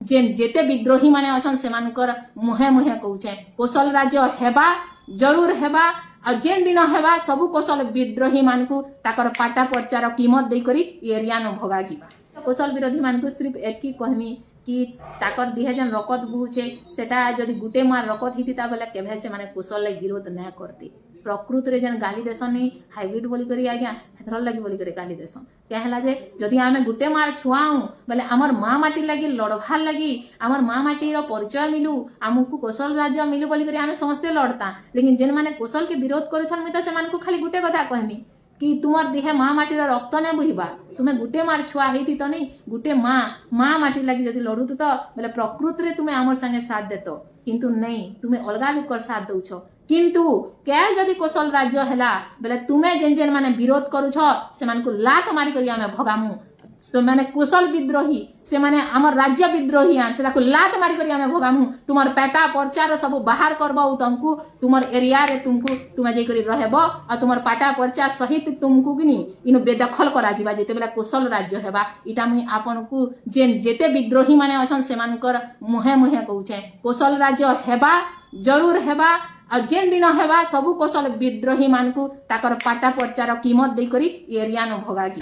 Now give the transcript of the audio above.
जेन जेते विद्रोही माने अछन सेमानकर मुहे मुहे कहूचे कोसल राज्य हेबा जरूर हेबा आ जेन दिन हेबा सबु कोसल विद्रोही मानकु ताकर पाटा पर्चार कीमत दे करी एरिया न भगा जीवा। तो कोसल विरोधी मानकु सिर्फ एतकी कहमी कि ताकर दिहे जन रकत बुहुचे सेटा जदि गुटे मार रकत हितिता बेले केभे से माने कोसल लाई विरोध न करते। प्रकृत रे जन गाली देसन नहीं हाइब्रिड बोली करी आज्ञा हेथर लगी बोली करी गाली देसन क्या हला जे जदि आमे गुटे मार छुआऊ बोले हमर माँ माटी लगी लड़भार लगी हमर माँ माटी रो परिचय मिलू आमको कोसल राज्य मिलू बोली करी आमे समस्ते लड़ता। लेकिन जेन माने कोसल के विरोध करूछन मी तो सेमान को खाली गुटे कथा कहमी कि तुमर दिहे माँ माटी रो रक्त ने बुहिबा तुम्हें गुटे मार छुआ हेती तो नहीं गुटे माँ माटी लगी जदि लड़ुत तो बोले प्रकृत रे तुम्हें आमर संगे साथ देतो किंतु नहीं तुम्हें अलगा लोकर साथ दउछ। किंतु क्या जदि कोसल राज्य हैला बेले तुम्हें जेन जेन माने विरोध करूछ से मान को लात मारी करी आमे भगामु तो माने कोसल विद्रोही से माने हमर राज्य विद्रोही आन से लात मारी करी आमे भगामु तुमर पेटा पर्चार सब बाहर करबो तुमको तुमर एरिया रे तुमको तुमे जे करी रहबो आ तुमर पाटा पर्चा सहित तुमको किनी इनो बेदखल करा जीवा जेते बेला कोसल राज्य हेबा। इटा मुई आपन को जेन जेते विद्रोही माने अछन सेमानकर मुहे मुहे कहूचे कोसल राज्य हेबा जरूर हेबा आ जेन दिन हेबा सबु कोसल विद्रोही मानकु ताकर पाटा पर्चार कीमत दे करी एरिया न भगा जी।